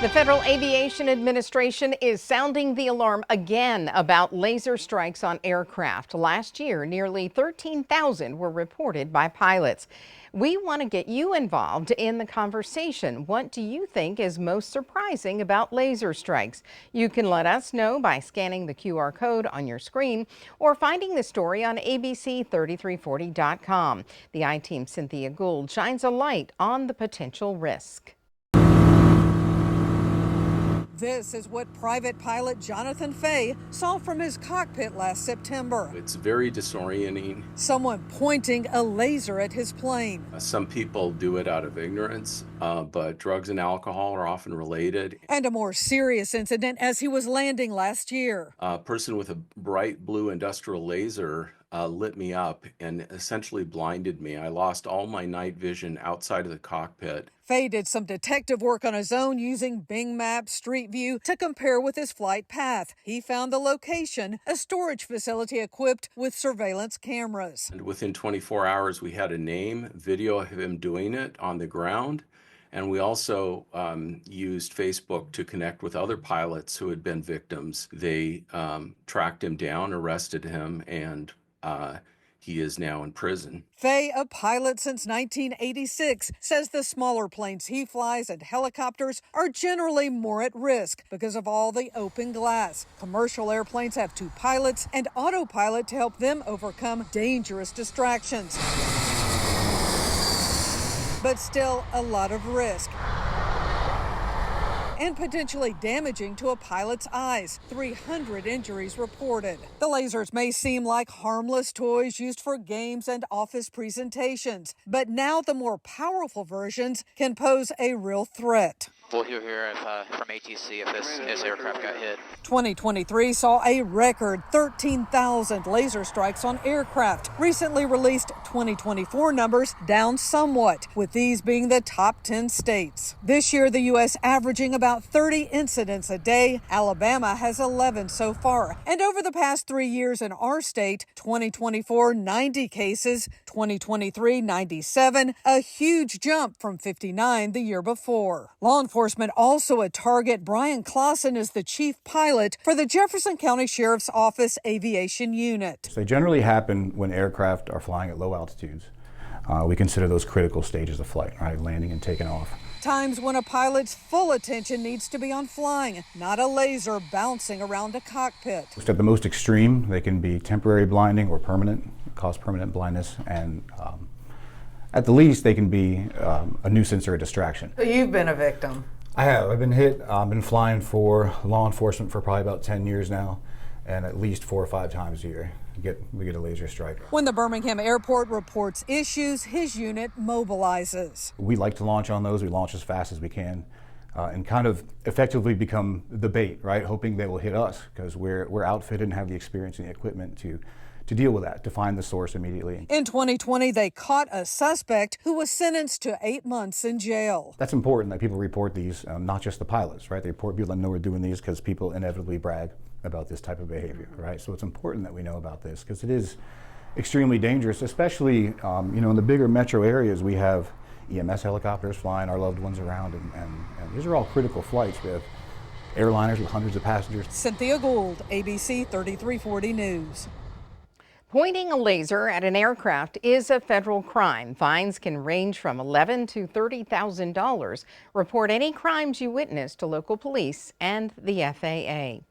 The Federal Aviation Administration is sounding the alarm again about laser strikes on aircraft. Last year, nearly 13,000 were reported by pilots. We want to get you involved in the conversation. What do you think is most surprising about laser strikes? You can let us know by scanning the QR code on your screen or finding the story on abc3340.com. The I-Team's Cynthia Gould shines a light on the potential risk. This is what private pilot Jonathan Fay saw from his cockpit last September. It's very disorienting. Someone pointing a laser at his plane. Some people do it out of ignorance, but drugs and alcohol are often related. And a more serious incident as he was landing last year. A person with a bright blue industrial laser lit me up and essentially blinded me. I lost all my night vision outside of the cockpit. Fay did some detective work on his own using Bing Maps Street View to compare with his flight path. He found the location, a storage facility equipped with surveillance cameras. And within 24 hours, we had a name, video of him doing it on the ground. And we also used Facebook to connect with other pilots who had been victims. They tracked him down, arrested him, and he is now in prison. Fay, a pilot since 1986, says the smaller planes he flies and helicopters are generally more at risk because of all the open glass. Commercial airplanes have two pilots and autopilot to help them overcome dangerous distractions. But still a lot of risk. And potentially damaging to a pilot's eyes. 300 injuries reported. The lasers may seem like harmless toys used for games and office presentations, but now the more powerful versions can pose a real threat. We'll hear from ATC if this aircraft got hit. 2023 saw a record 13,000 laser strikes on aircraft. Recently released 2024 numbers down somewhat, with these being the top 10 states. This year, the U.S. averaging about 30 incidents a day. Alabama has 11 so far. And over the past 3 years in our state, 2024, 90 cases, 2023, 97, a huge jump from 59 the year before. Law enforcement also a target. Brian Clausen is the chief pilot for the Jefferson County Sheriff's Office Aviation Unit. They generally happen when aircraft are flying at low altitudes. We consider those critical stages of flight, right? Landing and taking off. Times when a pilot's full attention needs to be on flying, not a laser bouncing around a cockpit. At the most extreme, they can be temporary blinding or permanent, cause permanent blindness, and at the least, they can be a nuisance or a distraction. So you've been a victim. I have. I've been hit. I've been flying for law enforcement for probably about 10 years now, and at least 4 or 5 times a year we get a laser strike. When the Birmingham airport reports issues, his unit mobilizes. We like to launch on those. We launch as fast as we can and kind of effectively become the bait, right? Hoping they will hit us because we're outfitted and have the experience and the equipment to deal with that, to find the source immediately. In 2020, they caught a suspect who was sentenced to 8 months in jail. That's important that people report these, not just the pilots, right? They report people that know we're doing these because people inevitably brag about this type of behavior, right? So it's important that we know about this because it is extremely dangerous, especially in the bigger metro areas. We have EMS helicopters flying our loved ones around, and these are all critical flights. We have airliners with hundreds of passengers. Cynthia Gould, ABC 3340 News. Pointing a laser at an aircraft is a federal crime. Fines can range from $11,000 to $30,000. Report any crimes you witness to local police and the FAA.